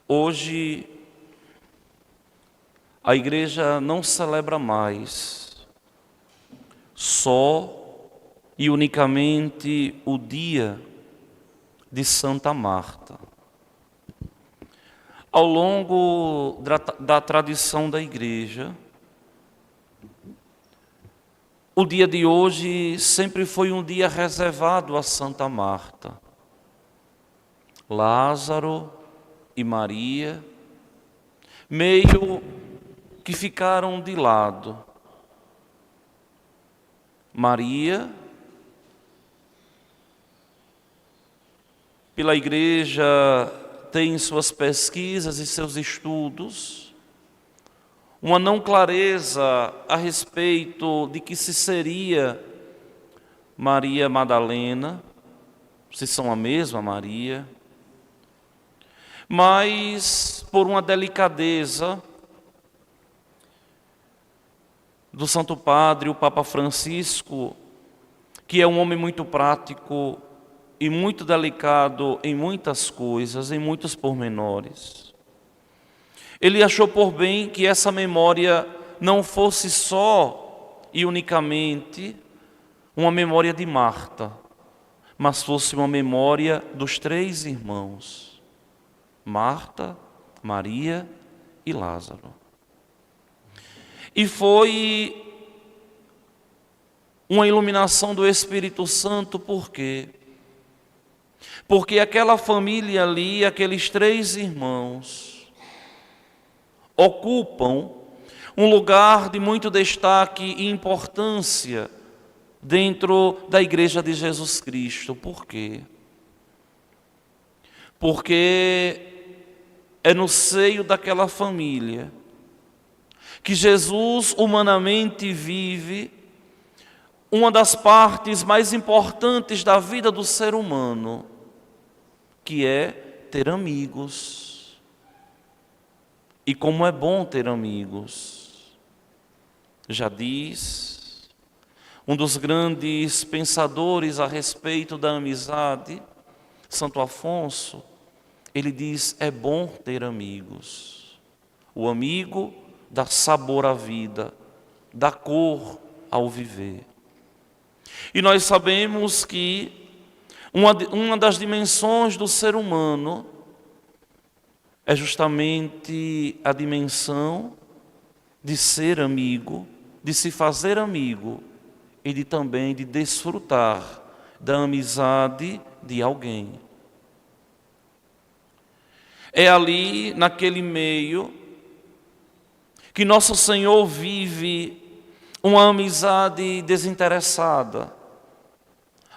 Hoje, a igreja não celebra mais só e unicamente o dia de Santa Marta. Ao longo da tradição da igreja, o dia de hoje sempre foi um dia reservado a Santa Marta. Lázaro e Maria, meio que ficaram de lado. Maria, pela igreja, tem suas pesquisas e seus estudos, uma não clareza a respeito de que se seria Maria Madalena, se são a mesma Maria, mas por uma delicadeza do Santo Padre, o Papa Francisco, que é um homem muito prático e muito delicado em muitas coisas, em muitos pormenores. Ele achou por bem que essa memória não fosse só e unicamente uma memória de Marta, mas fosse uma memória dos três irmãos, Marta, Maria e Lázaro. E foi uma iluminação do Espírito Santo, por quê? Porque aquela família ali, aqueles três irmãos, ocupam um lugar de muito destaque e importância dentro da Igreja de Jesus Cristo. Por quê? Porque é no seio daquela família que Jesus humanamente vive uma das partes mais importantes da vida do ser humano, que é ter amigos. E como é bom ter amigos. Já diz um dos grandes pensadores a respeito da amizade, Santo Afonso, ele diz: é bom ter amigos. O amigo dá sabor à vida, dá cor ao viver. E nós sabemos que uma das dimensões do ser humano é justamente a dimensão de ser amigo, de se fazer amigo e também de desfrutar da amizade de alguém. É ali, naquele meio, que nosso Senhor vive uma amizade desinteressada,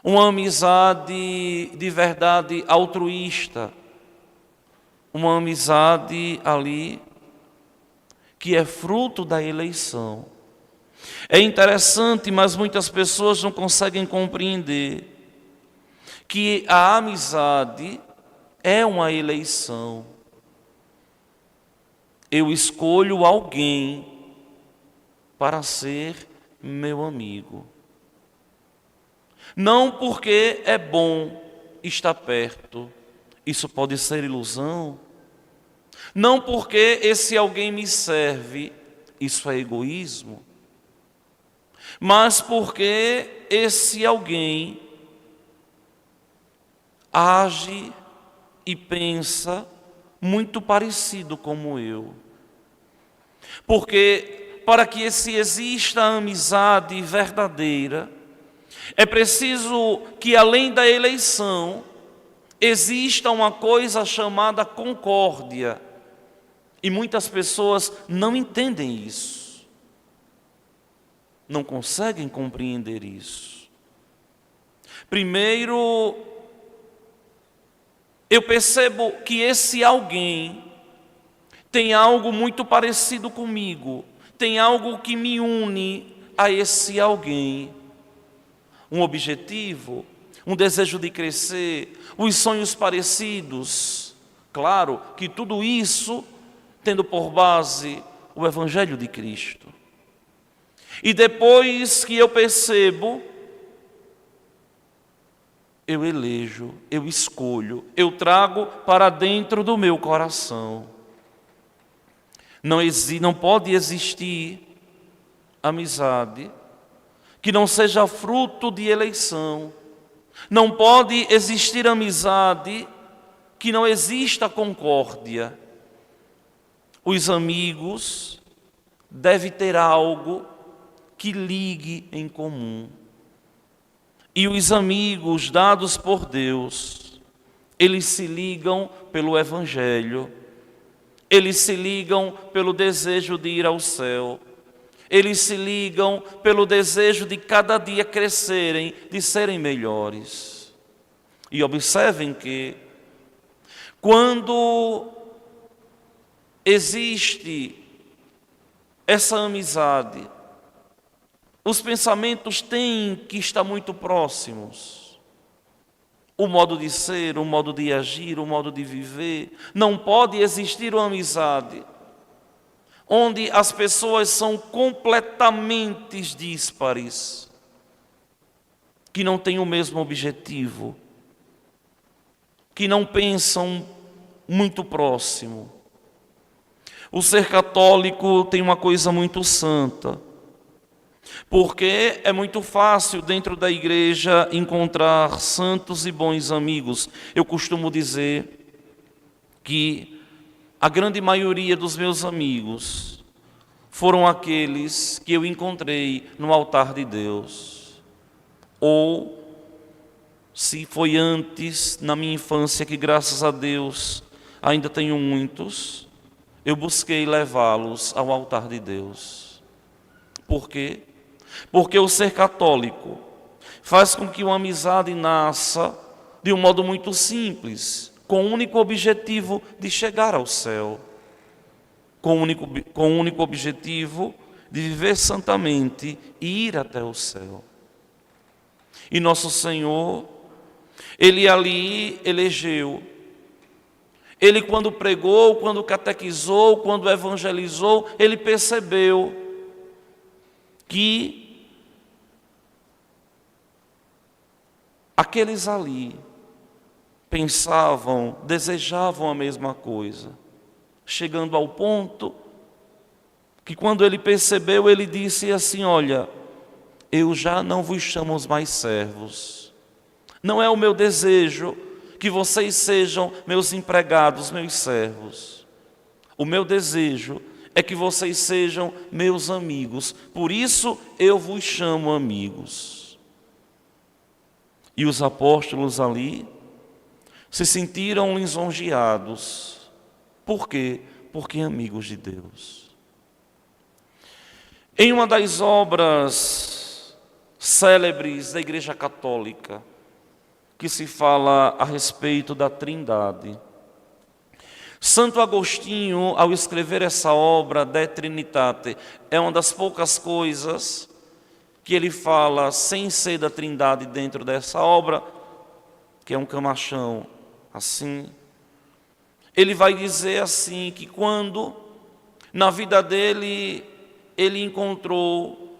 uma amizade de verdade altruísta, uma amizade ali que é fruto da eleição. É interessante, mas muitas pessoas não conseguem compreender que a amizade é uma eleição. Eu escolho alguém para ser meu amigo. Não porque é bom estar perto, isso pode ser ilusão. Não porque esse alguém me serve, isso é egoísmo. Mas porque esse alguém age e pensa muito parecido como eu. Porque para que exista a amizade verdadeira, é preciso que além da eleição, exista uma coisa chamada concórdia. E muitas pessoas não entendem isso. Não conseguem compreender isso. Primeiro, eu percebo que esse alguém tem algo muito parecido comigo, tem algo que me une a esse alguém. Um objetivo, um desejo de crescer, os sonhos parecidos. Claro que tudo isso tendo por base o Evangelho de Cristo. E depois que eu percebo eu elejo, eu escolho, eu trago para dentro do meu coração. Não pode existir amizade que não seja fruto de eleição. Não pode existir amizade que não exista concórdia. Os amigos devem ter algo que ligue em comum. E os amigos dados por Deus, eles se ligam pelo Evangelho, eles se ligam pelo desejo de ir ao céu, eles se ligam pelo desejo de cada dia crescerem, de serem melhores. E observem que, quando existe essa amizade, os pensamentos têm que estar muito próximos. O modo de ser, o modo de agir, o modo de viver. Não pode existir uma amizade onde as pessoas são completamente díspares, que não têm o mesmo objetivo, que não pensam muito próximo. O ser católico tem uma coisa muito santa, porque é muito fácil dentro da igreja encontrar santos e bons amigos. Eu costumo dizer que a grande maioria dos meus amigos foram aqueles que eu encontrei no altar de Deus. Ou, se foi antes, na minha infância, que graças a Deus ainda tenho muitos, eu busquei levá-los ao altar de Deus. Por quê? Porque o ser católico faz com que uma amizade nasça de um modo muito simples, com o único objetivo de chegar ao céu, com o único objetivo de viver santamente e ir até o céu. E nosso Senhor, Ele ali elegeu. Ele, quando pregou, quando catequizou, quando evangelizou, Ele percebeu que aqueles ali pensavam, desejavam a mesma coisa, chegando ao ponto que, quando ele percebeu, ele disse assim: olha, eu já não vos chamo mais servos. Não é o meu desejo que vocês sejam meus empregados, meus servos. O meu desejo é que vocês sejam meus amigos. Por isso eu vos chamo amigos. E os apóstolos ali se sentiram lisonjeados. Por quê? Porque amigos de Deus. Em uma das obras célebres da Igreja Católica, que se fala a respeito da Trindade, Santo Agostinho, ao escrever essa obra, De Trinitate, é uma das poucas coisas que ele fala sem ser da Trindade dentro dessa obra, que é um camachão assim. Ele vai dizer assim, que quando na vida dele ele encontrou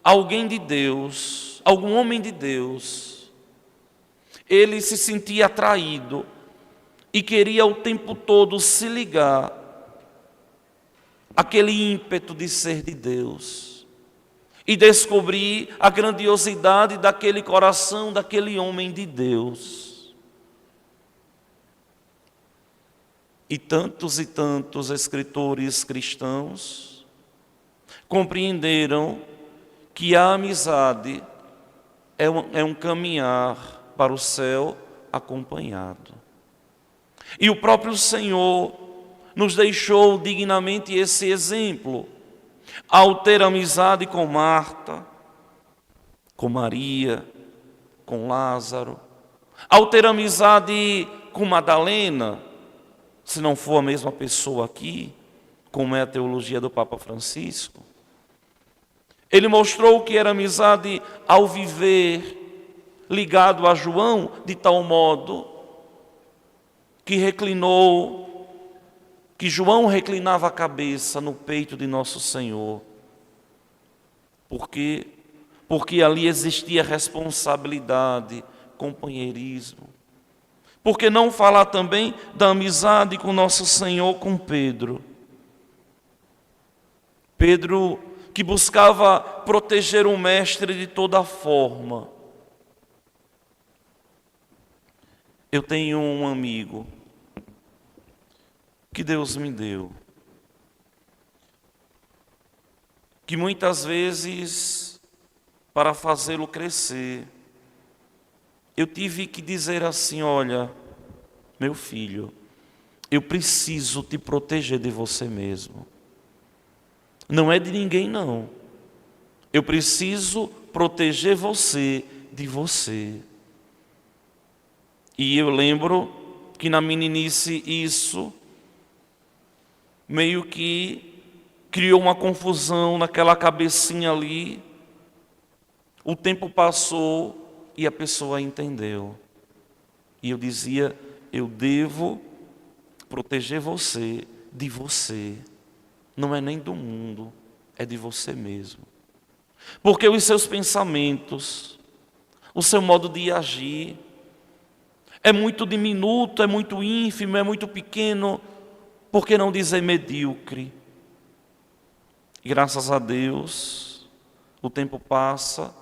alguém de Deus, algum homem de Deus, ele se sentia atraído e queria o tempo todo se ligar àquele ímpeto de ser de Deus e descobrir a grandiosidade daquele coração, daquele homem de Deus. E tantos escritores cristãos compreenderam que a amizade é um caminhar para o céu acompanhado. E o próprio Senhor nos deixou dignamente esse exemplo, ao ter amizade com Marta, com Maria, com Lázaro, ao ter amizade com Madalena, se não for a mesma pessoa aqui, como é a teologia do Papa Francisco. Ele mostrou que era amizade ao viver ligado a João, de tal modo que João reclinava a cabeça no peito de nosso Senhor. Porque ali existia responsabilidade companheirismo? Por que não falar também da amizade com nosso Senhor com Pedro? Pedro que buscava proteger o Mestre de toda forma. Eu tenho um amigo que Deus me deu, que muitas vezes, para fazê-lo crescer, eu tive que dizer assim: olha, meu filho, eu preciso te proteger de você mesmo. Não é de ninguém, não. Eu preciso proteger você de você. E eu lembro que na meninice isso meio que criou uma confusão naquela cabecinha ali. O tempo passou e a pessoa entendeu. E eu dizia: eu devo proteger você de você. Não é nem do mundo, é de você mesmo. Porque os seus pensamentos, o seu modo de agir, é muito diminuto, é muito ínfimo, é muito pequeno, por que não dizer medíocre? E graças a Deus, o tempo passa,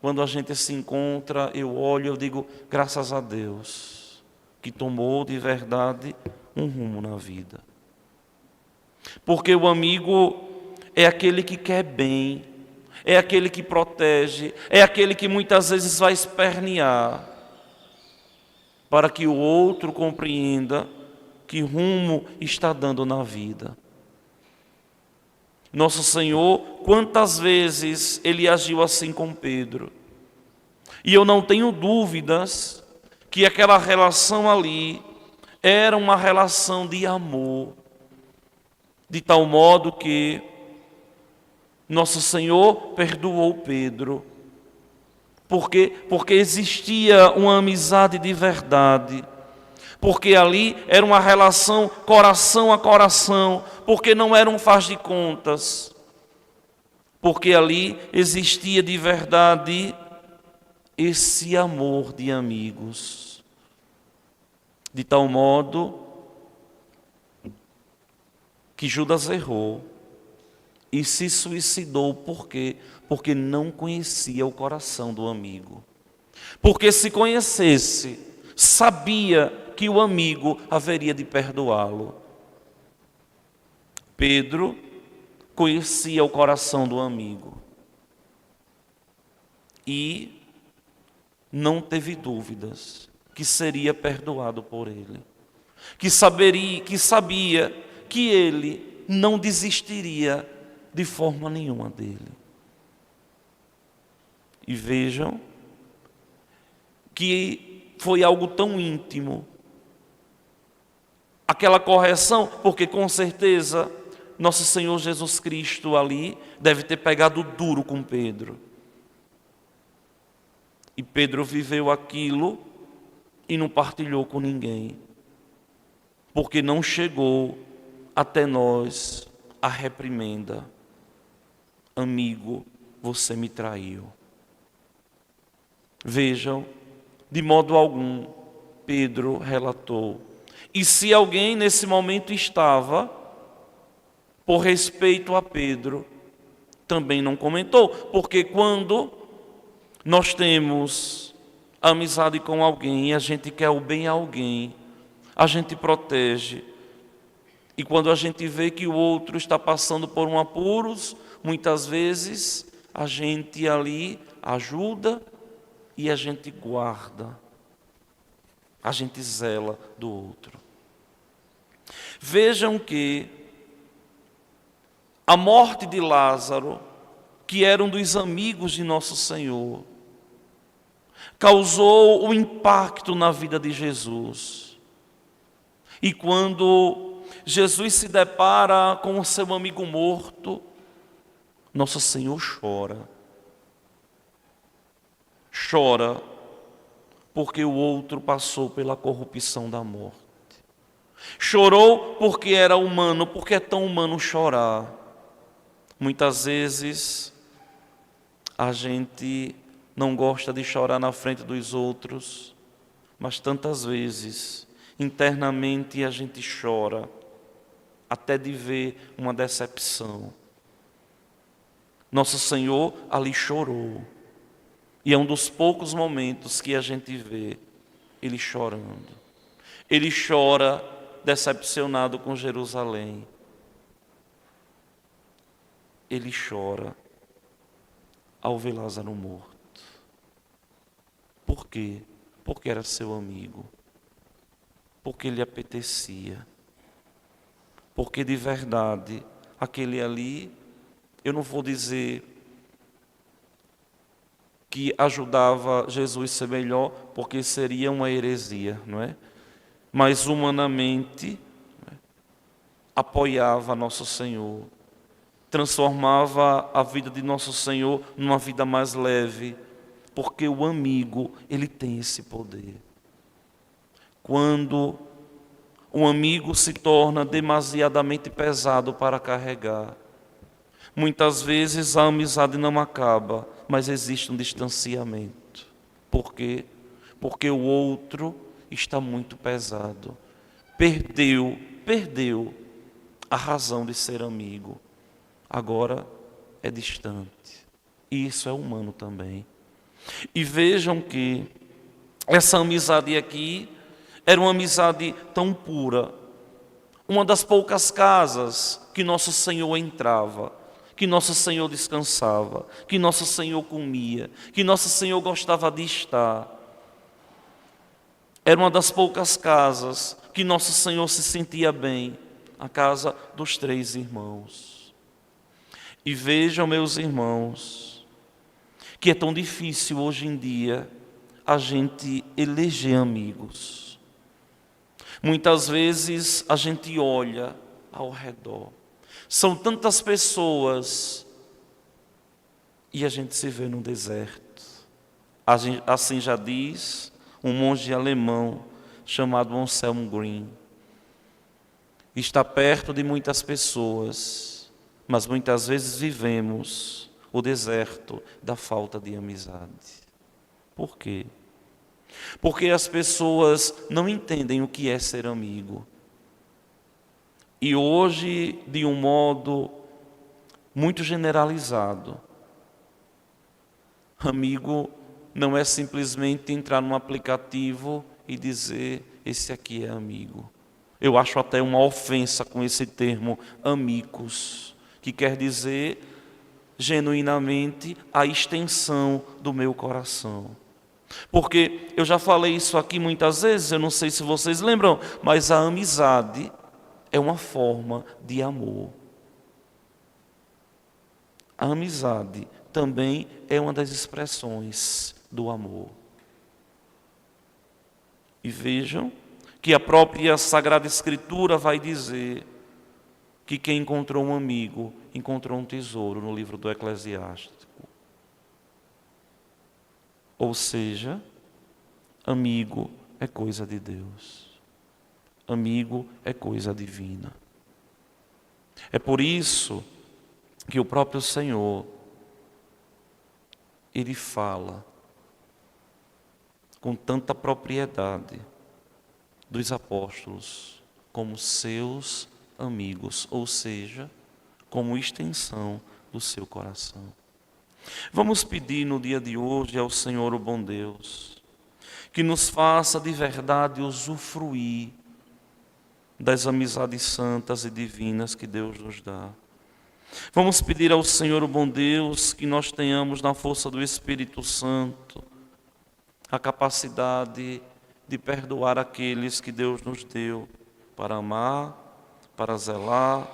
quando a gente se encontra, eu olho, eu digo: graças a Deus, que tomou de verdade um rumo na vida. Porque o amigo é aquele que quer bem, é aquele que protege, é aquele que muitas vezes vai espernear, para que o outro compreenda que rumo está dando na vida. Nosso Senhor, quantas vezes Ele agiu assim com Pedro. E eu não tenho dúvidas que aquela relação ali era uma relação de amor, de tal modo que Nosso Senhor perdoou Pedro. Por quê? Porque existia uma amizade de verdade. Porque ali era uma relação coração a coração. Porque não era um faz de contas. Porque ali existia de verdade esse amor de amigos. De tal modo que Judas errou e se suicidou. Por quê? Porque não conhecia o coração do amigo. Porque se conhecesse, sabia que o amigo haveria de perdoá-lo. Pedro conhecia o coração do amigo e não teve dúvidas que seria perdoado por ele. Que sabia que ele não desistiria de forma nenhuma dele. E vejam que foi algo tão íntimo. Aquela correção, porque com certeza nosso Senhor Jesus Cristo ali deve ter pegado duro com Pedro. E Pedro viveu aquilo e não partilhou com ninguém. Porque não chegou até nós a reprimenda: amigo, você me traiu. Vejam, de modo algum, Pedro relatou. E se alguém nesse momento estava, por respeito a Pedro, também não comentou. Porque quando nós temos amizade com alguém e a gente quer o bem a alguém, a gente protege. E quando a gente vê que o outro está passando por um apuros, muitas vezes a gente ali ajuda e a gente guarda. A gente zela do outro. Vejam que a morte de Lázaro, que era um dos amigos de nosso Senhor, causou um impacto na vida de Jesus. E quando Jesus se depara com o seu amigo morto, nosso Senhor chora. Chora porque o outro passou pela corrupção da morte. Chorou porque era humano, porque é tão humano chorar. Muitas vezes a gente não gosta de chorar na frente dos outros, mas tantas vezes, internamente, a gente chora, até de ver uma decepção. Nosso Senhor ali chorou, e é um dos poucos momentos que a gente vê Ele chorando. Ele chora decepcionado com Jerusalém. Ele chora ao ver Lázaro morto. Por quê? Porque era seu amigo. Porque lhe apetecia. Porque de verdade, aquele ali, eu não vou dizer que ajudava Jesus a ser melhor, porque seria uma heresia, não é? Mas humanamente, apoiava Nosso Senhor, transformava a vida de Nosso Senhor numa vida mais leve, porque o amigo, ele tem esse poder. Quando um amigo se torna demasiadamente pesado para carregar, muitas vezes a amizade não acaba, mas existe um distanciamento. Por quê? Porque o outro está muito pesado. Perdeu a razão de ser amigo. Agora é distante. E isso é humano também. E vejam que essa amizade aqui era uma amizade tão pura. Uma das poucas casas que Nosso Senhor entrava, que Nosso Senhor descansava, que Nosso Senhor comia, que Nosso Senhor gostava de estar. Era uma das poucas casas que Nosso Senhor se sentia bem, a casa dos 3 irmãos. E vejam, meus irmãos, que é tão difícil hoje em dia a gente eleger amigos. Muitas vezes a gente olha ao redor. São tantas pessoas e a gente se vê no deserto. Assim já diz um monge alemão chamado Anselm Green. Está perto de muitas pessoas, mas muitas vezes vivemos o deserto da falta de amizade. Por quê? Porque as pessoas não entendem o que é ser amigo. E hoje, de um modo muito generalizado, amigo não é simplesmente entrar num aplicativo e dizer, esse aqui é amigo. Eu acho até uma ofensa com esse termo, amigos, que quer dizer, genuinamente, a extensão do meu coração. Porque eu já falei isso aqui muitas vezes, eu não sei se vocês lembram, mas a amizade é uma forma de amor. A amizade também é uma das expressões do amor. E vejam que a própria Sagrada Escritura vai dizer que quem encontrou um amigo, encontrou um tesouro, no livro do Eclesiástico. Ou seja, amigo é coisa de Deus. Amigo é coisa divina. É por isso que o próprio Senhor, Ele fala com tanta propriedade dos apóstolos como seus amigos, ou seja, como extensão do seu coração. Vamos pedir no dia de hoje ao Senhor, o bom Deus, que nos faça de verdade usufruir das amizades santas e divinas que Deus nos dá. Vamos pedir ao Senhor, o bom Deus, que nós tenhamos na força do Espírito Santo a capacidade de perdoar aqueles que Deus nos deu para amar, para zelar,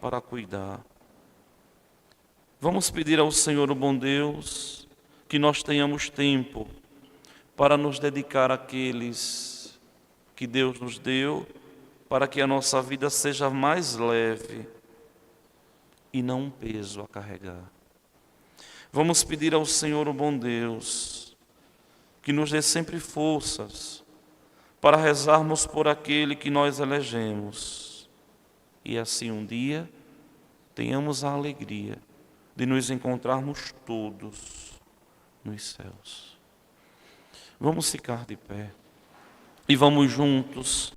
para cuidar. Vamos pedir ao Senhor, o bom Deus, que nós tenhamos tempo para nos dedicar àqueles que Deus nos deu, para que a nossa vida seja mais leve e não um peso a carregar. Vamos pedir ao Senhor, o bom Deus, que nos dê sempre forças para rezarmos por aquele que nós elegemos. E assim um dia tenhamos a alegria de nos encontrarmos todos nos céus. Vamos ficar de pé e vamos juntos